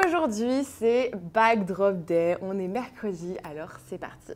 Aujourd'hui, c'est Bag Drop Day. On est mercredi, alors c'est parti.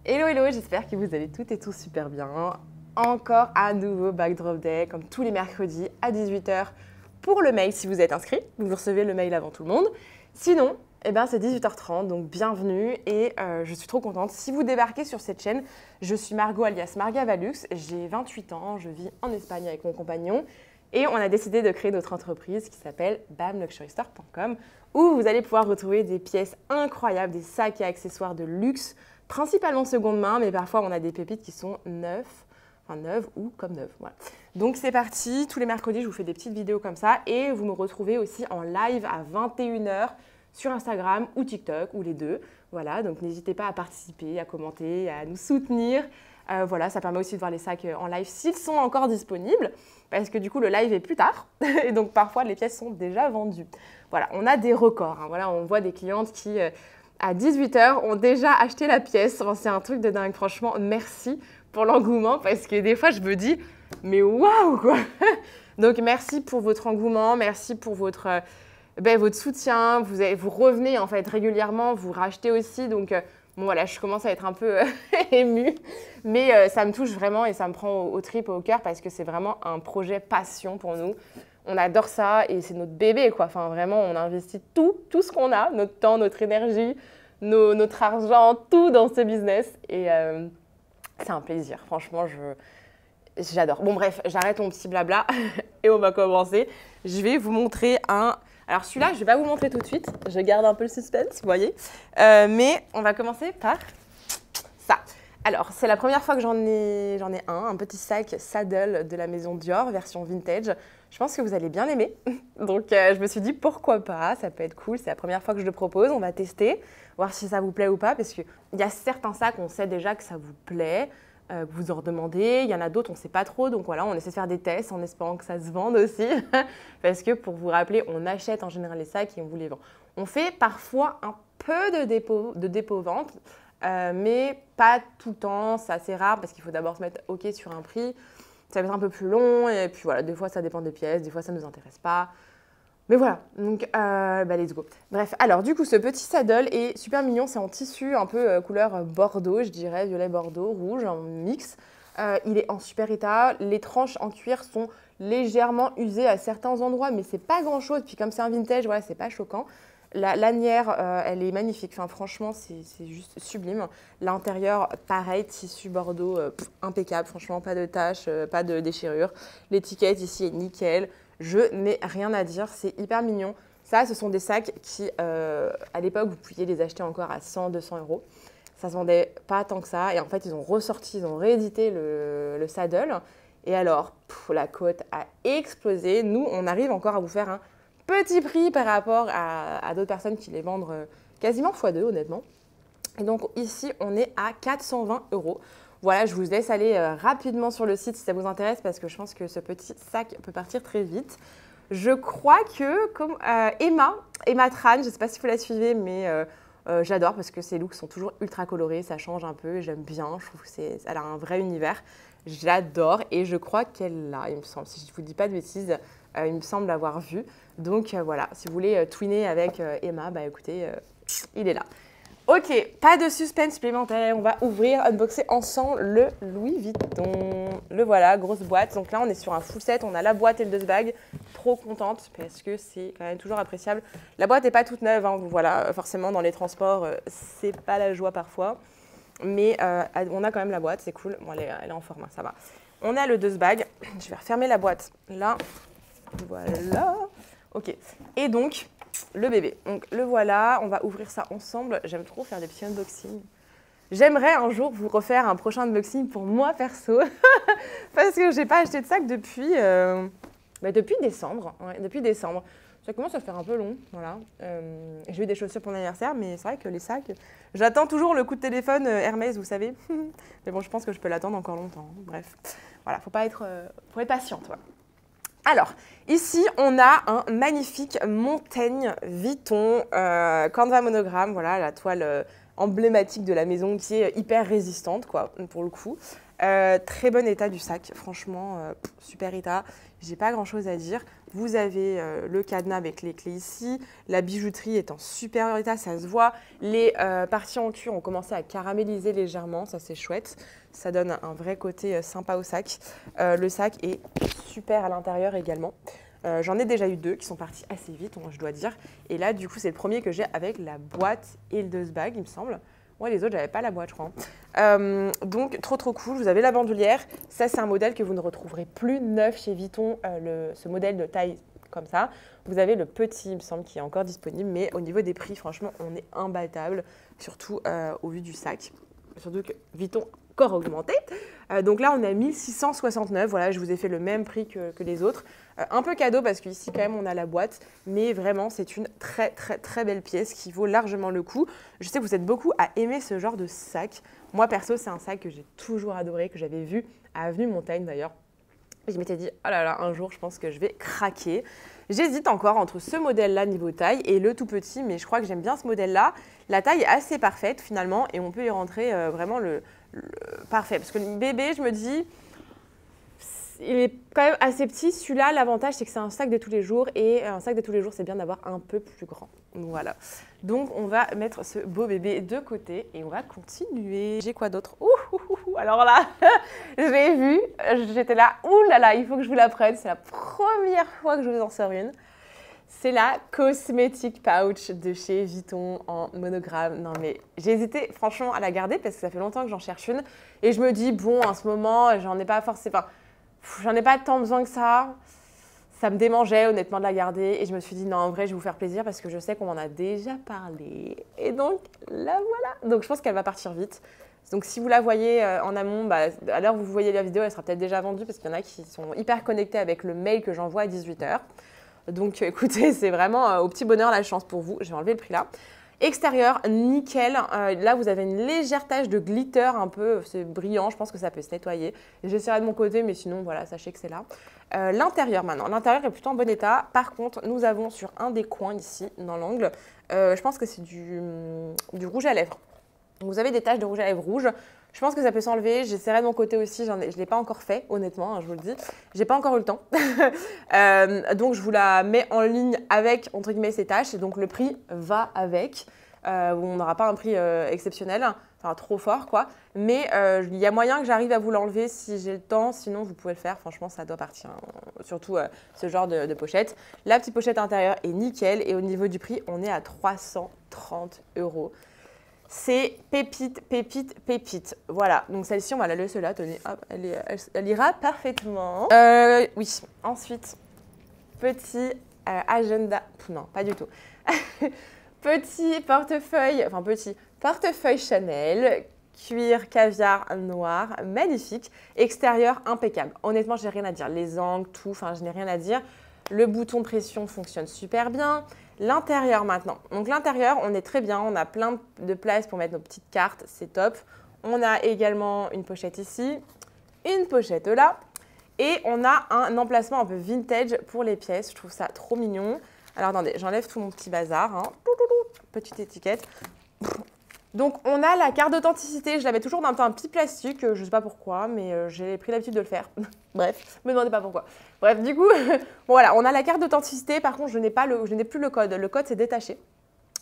Hello, hello, j'espère que vous allez toutes et tous super bien. Encore un nouveau Bag Drop Day, comme tous les mercredis à 18 h pour le mail si vous êtes inscrit. Vous recevez le mail avant tout le monde. Sinon, c'est 18 h 30, donc bienvenue et je suis trop contente. Si vous débarquez sur cette chaîne, je suis Margot alias Margavalux, j'ai 28 ans, je vis en Espagne avec mon compagnon et on a décidé de créer notre entreprise qui s'appelle bamluxurystore.com où vous allez pouvoir retrouver des pièces incroyables, des sacs et accessoires de luxe, principalement seconde main, mais parfois on a des pépites qui sont neuves ou comme neuves. Voilà. Donc c'est parti, tous les mercredis je vous fais des petites vidéos comme ça et vous me retrouvez aussi en live à 21 h sur Instagram ou TikTok ou les deux. Voilà, donc n'hésitez pas à participer, à commenter, à nous soutenir. Voilà, ça permet aussi de voir les sacs en live s'ils sont encore disponibles parce que du coup le live est plus tard et donc parfois les pièces sont déjà vendues. Voilà, on a des records. Hein. Voilà, on voit des clientes qui à 18 h ont déjà acheté la pièce. Enfin, c'est un truc de dingue. Franchement, merci pour l'engouement parce que des fois je me dis mais waouh quoi. Donc merci pour votre engouement, merci pour votre soutien, vous revenez en fait régulièrement, vous rachetez aussi, donc bon voilà, je commence à être un peu émue, mais ça me touche vraiment et ça me prend aux tripes, au cœur parce que c'est vraiment un projet passion pour nous. On adore ça et c'est notre bébé quoi, enfin vraiment on investit tout ce qu'on a, notre temps, notre énergie, notre argent, tout dans ce business et c'est un plaisir, franchement j'adore. Bon bref, j'arrête mon petit blabla et on va commencer. Je vais vous montrer un... Alors celui-là, je ne vais pas vous montrer tout de suite, je garde un peu le suspense, vous voyez. Mais on va commencer par ça. Alors, c'est la première fois que j'en ai un petit sac saddle de la maison Dior, version vintage. Je pense que vous allez bien l'aimer. Donc, je me suis dit, pourquoi pas, ça peut être cool. C'est la première fois que je le propose, on va tester, voir si ça vous plaît ou pas. Parce qu'il y a certains sacs, on sait déjà que ça vous plaît. Que vous en redemandez. Il y en a d'autres, on ne sait pas trop. Donc voilà, on essaie de faire des tests en espérant que ça se vende aussi. Parce que pour vous rappeler, on achète en général les sacs et on vous les vend. On fait parfois un peu de dépôt-vente, mais pas tout le temps. C'est assez rare parce qu'il faut d'abord se mettre OK sur un prix. Ça va être un peu plus long. Et puis voilà, des fois, ça dépend des pièces. Des fois, ça ne nous intéresse pas. Mais voilà, donc let's go. Bref, alors du coup, ce petit saddle est super mignon. C'est en tissu un peu couleur bordeaux, je dirais, violet bordeaux, rouge, en mix. Il est en super état. Les tranches en cuir sont légèrement usées à certains endroits, mais c'est pas grand-chose. Puis comme c'est un vintage, voilà, c'est pas choquant. La lanière, elle est magnifique. Enfin, franchement, c'est juste sublime. L'intérieur, pareil, tissu bordeaux, impeccable. Franchement, pas de taches, pas de déchirures. L'étiquette ici est nickel. Je n'ai rien à dire, c'est hyper mignon. Ça, ce sont des sacs qui, à l'époque, vous pouviez les acheter encore à 100, 200 €. Ça ne se vendait pas tant que ça. Et en fait, ils ont ressorti, ils ont réédité le saddle. Et alors, la cote a explosé. Nous, on arrive encore à vous faire un petit prix par rapport à d'autres personnes qui les vendent quasiment x2, honnêtement. Et donc, ici, on est à 420 €. Voilà, je vous laisse aller rapidement sur le site si ça vous intéresse parce que je pense que ce petit sac peut partir très vite. Je crois que comme Emma Tran, je ne sais pas si vous la suivez, mais j'adore parce que ses looks sont toujours ultra colorés, ça change un peu, j'aime bien, je trouve qu'elle a un vrai univers. J'adore et je crois qu'elle l'a, il me semble, si je ne vous dis pas de bêtises, il me semble l'avoir vu. Donc voilà, si vous voulez twinner avec Emma, écoutez, il est là. Ok, pas de suspense supplémentaire, on va unboxer ensemble le Louis Vuitton. Le voilà, grosse boîte. Donc là, on est sur un full set, on a la boîte et le dust bag. Trop contente parce que c'est quand même toujours appréciable. La boîte n'est pas toute neuve, hein, voilà, forcément dans les transports, c'est pas la joie parfois. Mais on a quand même la boîte, c'est cool. Bon, elle est en format, ça va. On a le dust bag. Je vais refermer la boîte là. Voilà. Ok. Et donc, le bébé. Donc le voilà, on va ouvrir ça ensemble. J'aime trop faire des petits unboxings. J'aimerais un jour vous refaire un prochain unboxing pour moi perso. Parce que je n'ai pas acheté de sac depuis décembre. Ouais, depuis décembre. Ça commence à faire un peu long. Voilà. J'ai eu des chaussures pour mon anniversaire, mais c'est vrai que les sacs... J'attends toujours le coup de téléphone Hermès, vous savez. Mais bon, je pense que je peux l'attendre encore longtemps. Bref. Voilà, faut être patiente. Voilà. Alors, ici, on a un magnifique Montaigne Vuitton Canva monogramme, voilà, la toile emblématique de la maison qui est hyper résistante, quoi, pour le coup. Très bon état du sac, franchement, super état. J'ai pas grand chose à dire. Vous avez le cadenas avec les clés ici. La bijouterie est en super état, ça se voit. Les parties en cuir ont commencé à caraméliser légèrement, ça c'est chouette. Ça donne un vrai côté sympa au sac. Le sac est super à l'intérieur également. J'en ai déjà eu 2 qui sont partis assez vite, je dois dire. Et là, du coup, c'est le premier que j'ai avec la boîte et le dust bag, il me semble. Ouais, les autres, j'avais pas la boîte, je crois. Donc, trop cool. Vous avez la bandoulière. Ça, c'est un modèle que vous ne retrouverez plus neuf chez Vuitton, ce modèle de taille comme ça. Vous avez le petit, il me semble, qui est encore disponible. Mais au niveau des prix, franchement, on est imbattable, surtout au vu du sac. Surtout que Vuitton encore augmenté. Donc là, on est à 1669. Voilà, je vous ai fait le même prix que les autres. Un peu cadeau parce qu'ici, quand même, on a la boîte. Mais vraiment, c'est une très belle pièce qui vaut largement le coup. Je sais que vous êtes beaucoup à aimer ce genre de sac. Moi, perso, c'est un sac que j'ai toujours adoré, que j'avais vu à Avenue Montaigne d'ailleurs. Je m'étais dit, oh là là, un jour, je pense que je vais craquer. J'hésite encore entre ce modèle-là niveau taille et le tout petit, mais je crois que j'aime bien ce modèle-là. La taille est assez parfaite finalement et on peut y rentrer vraiment le parfait. Parce que le bébé, je me dis, il est quand même assez petit. Celui-là, l'avantage, c'est que c'est un sac de tous les jours et un sac de tous les jours, c'est bien d'avoir un peu plus grand. Voilà. Donc, on va mettre ce beau bébé de côté et on va continuer. J'ai quoi d'autre? Alors là, je l'ai vu, j'étais là, ouh là là, il faut que je vous la prenne. C'est la première fois que je vous en sors une. C'est la Cosmetic Pouch de chez Vuitton en monogramme. Non mais j'ai hésité franchement à la garder parce que ça fait longtemps que j'en cherche une. Et je me dis, bon, en ce moment, j'en ai pas forcément, j'en ai pas tant besoin que ça. Ça me démangeait honnêtement de la garder. Et je me suis dit, non, en vrai, je vais vous faire plaisir parce que je sais qu'on m'en a déjà parlé. Et donc, la voilà. Donc je pense qu'elle va partir vite. Donc si vous la voyez en amont, bah, à l'heure où vous voyez la vidéo, elle sera peut-être déjà vendue parce qu'il y en a qui sont hyper connectés avec le mail que j'envoie à 18 h. Donc écoutez, c'est vraiment au petit bonheur la chance pour vous. Je vais enlever le prix là. Extérieur, nickel. Là, vous avez une légère tache de glitter un peu, c'est brillant. Je pense que ça peut se nettoyer. J'essaierai de mon côté, mais sinon, voilà, sachez que c'est là. L'intérieur maintenant. L'intérieur est plutôt en bon état. Par contre, nous avons sur un des coins ici, dans l'angle, je pense que c'est du rouge à lèvres. Donc, vous avez des taches de rouge à lèvres rouge. Je pense que ça peut s'enlever. J'essaierai de mon côté aussi. Je ne l'ai pas encore fait, honnêtement, je vous le dis. Je n'ai pas encore eu le temps. Donc, je vous la mets en ligne avec, entre guillemets, ces taches. Et donc, le prix va avec. On n'aura pas un prix exceptionnel, enfin trop fort, quoi. Mais il y a moyen que j'arrive à vous l'enlever si j'ai le temps. Sinon, vous pouvez le faire. Franchement, ça doit partir. Surtout ce genre de pochette. La petite pochette intérieure est nickel. Et au niveau du prix, on est à 330 €. C'est pépite. Voilà, donc celle-ci, on va la laisser là, tenez, hop, elle ira parfaitement. Oui, ensuite, petit agenda, non, pas du tout. Petit portefeuille Chanel, cuir caviar noir, magnifique, extérieur impeccable. Honnêtement, j'ai rien à dire, les angles, tout, enfin, je n'ai rien à dire. Le bouton de pression fonctionne super bien. L'intérieur maintenant. Donc l'intérieur, on est très bien. On a plein de place pour mettre nos petites cartes. C'est top. On a également une pochette ici, une pochette là. Et on a un emplacement un peu vintage pour les pièces. Je trouve ça trop mignon. Alors attendez, j'enlève tout mon petit bazar. Hein. Petite étiquette. Donc on a la carte d'authenticité, je la mets toujours dans un petit plastique, je ne sais pas pourquoi, mais j'ai pris l'habitude de le faire. Bref, ne me demandez pas pourquoi. Bref, du coup, bon, voilà, on a la carte d'authenticité, par contre je n'ai plus le code. Le code c'est détaché,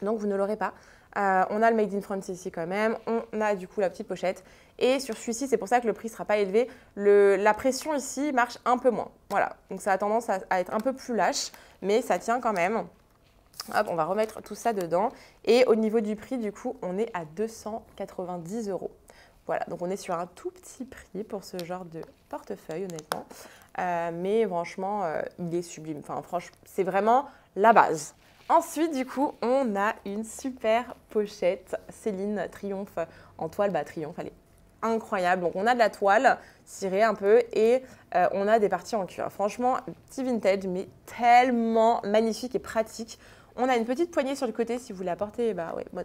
donc vous ne l'aurez pas. On a le Made in France ici quand même, on a du coup la petite pochette. Et sur celui-ci, c'est pour ça que le prix ne sera pas élevé. La pression ici marche un peu moins. Voilà, donc ça a tendance à être un peu plus lâche, mais ça tient quand même. Hop, on va remettre tout ça dedans. Et au niveau du prix, du coup, on est à 290 €. Voilà, donc on est sur un tout petit prix pour ce genre de portefeuille, honnêtement. Mais franchement, il est sublime. Enfin, franchement, c'est vraiment la base. Ensuite, du coup, on a une super pochette Céline Triomphe en toile. Bah, Triomphe, elle est incroyable. Donc, on a de la toile cirée un peu et on a des parties en cuir. Franchement, petit vintage, mais tellement magnifique et pratique. On a une petite poignée sur le côté si vous la portez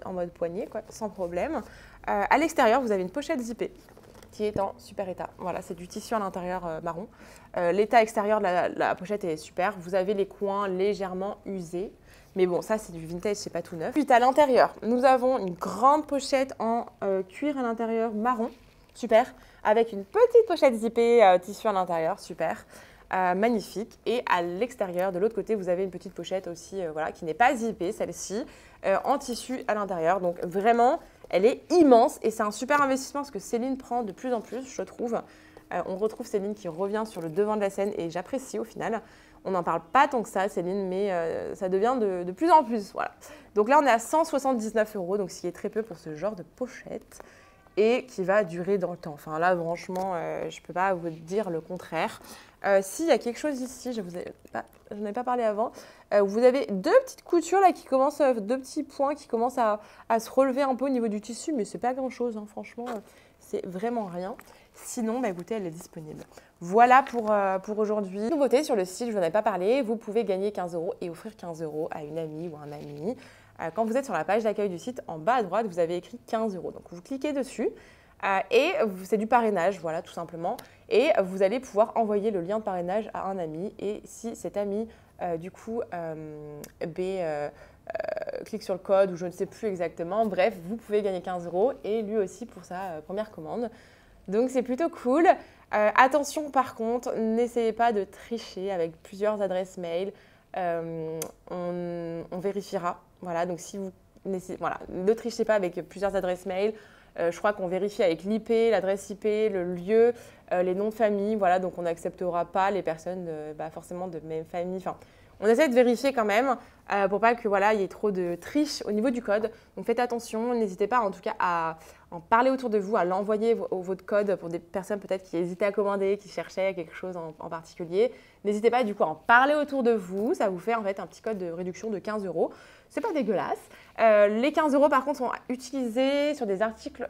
en mode poignée, quoi, sans problème. À l'extérieur, vous avez une pochette zippée qui est en super état. Voilà, c'est du tissu à l'intérieur marron. L'état extérieur de la pochette est super. Vous avez les coins légèrement usés. Mais bon, ça, c'est du vintage, c'est pas tout neuf. Ensuite, à l'intérieur, nous avons une grande pochette en cuir à l'intérieur marron. super, avec une petite pochette zippée tissu à l'intérieur, super. Magnifique. Et à l'extérieur, de l'autre côté, vous avez une petite pochette aussi voilà, qui n'est pas zippée, celle-ci, en tissu à l'intérieur. Donc vraiment, elle est immense et c'est un super investissement parce que Céline prend de plus en plus, je trouve. On retrouve Céline qui revient sur le devant de la scène et j'apprécie au final. On n'en parle pas tant que ça, Céline, mais ça devient de plus en plus. Voilà. Donc là, on est à 179 €, donc ce qui est très peu pour ce genre de pochette et qui va durer dans le temps. Enfin là, franchement, je ne peux pas vous dire le contraire. S'il y a quelque chose ici, je n'en ai pas parlé avant, vous avez deux petites coutures là qui commencent, deux petits points qui commencent à se relever un peu au niveau du tissu, mais c'est pas grand-chose, hein, franchement, c'est vraiment rien. Sinon, bah, écoutez, elle est disponible. Voilà pour aujourd'hui. Nouveauté sur le site, je vous en ai pas parlé, vous pouvez gagner 15 € et offrir 15 € à une amie ou un ami. Quand vous êtes sur la page d'accueil du site, en bas à droite, vous avez écrit 15 €. Donc, vous cliquez dessus et c'est du parrainage, voilà, tout simplement. Et vous allez pouvoir envoyer le lien de parrainage à un ami. Et si cet ami, du coup, clique sur le code ou je ne sais plus exactement, bref, vous pouvez gagner 15 € et lui aussi pour sa première commande. Donc, c'est plutôt cool. Attention, par contre, n'essayez pas de tricher avec plusieurs adresses mail. On vérifiera. Voilà, donc si vous ne trichez pas avec plusieurs adresses mail. Je crois qu'on vérifie avec l'IP, l'adresse IP, le lieu, les noms de famille. Voilà, donc on n'acceptera pas les personnes forcément de même famille. Enfin, on essaie de vérifier quand même pour pas que voilà, il y ait trop de triche au niveau du code. Donc faites attention, n'hésitez pas en tout cas à en parler autour de vous, à l'envoyer votre code pour des personnes peut-être qui hésitaient à commander, qui cherchaient quelque chose en particulier. N'hésitez pas du coup à en parler autour de vous, ça vous fait en fait un petit code de réduction de 15 €. C'est pas dégueulasse. Les 15 € par contre sont utilisés sur des articles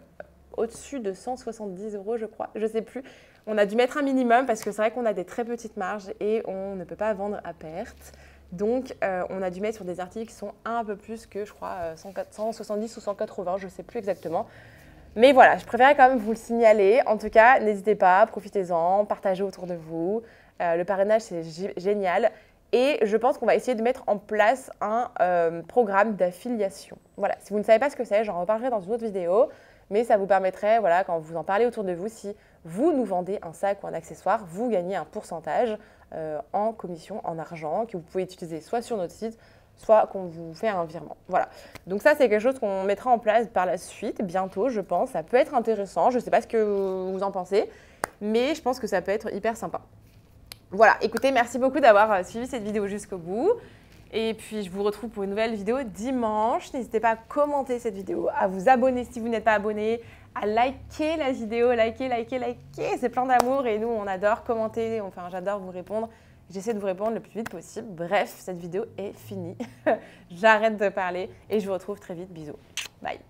au-dessus de 170 €, je crois, je sais plus. On a dû mettre un minimum parce que c'est vrai qu'on a des très petites marges et on ne peut pas vendre à perte. Donc, on a dû mettre sur des articles qui sont un peu plus que, je crois, 170 ou 180, je ne sais plus exactement. Mais voilà, je préférais quand même vous le signaler. En tout cas, n'hésitez pas, profitez-en, partagez autour de vous. Le parrainage, c'est génial. Et je pense qu'on va essayer de mettre en place un programme d'affiliation. Voilà, si vous ne savez pas ce que c'est, j'en reparlerai dans une autre vidéo. Mais ça vous permettrait, voilà, quand vous en parlez autour de vous, si vous nous vendez un sac ou un accessoire, vous gagnez un pourcentage en commission, en argent, que vous pouvez utiliser soit sur notre site, soit qu'on vous fait un virement. Voilà. Donc ça, c'est quelque chose qu'on mettra en place par la suite, bientôt, je pense. Ça peut être intéressant. Je ne sais pas ce que vous en pensez, mais je pense que ça peut être hyper sympa. Voilà, écoutez, merci beaucoup d'avoir suivi cette vidéo jusqu'au bout. Et puis, je vous retrouve pour une nouvelle vidéo dimanche. N'hésitez pas à commenter cette vidéo, à vous abonner si vous n'êtes pas abonné, à liker la vidéo, liker. C'est plein d'amour et nous, on adore commenter. Enfin, j'adore vous répondre. J'essaie de vous répondre le plus vite possible. Bref, cette vidéo est finie. J'arrête de parler et je vous retrouve très vite. Bisous. Bye.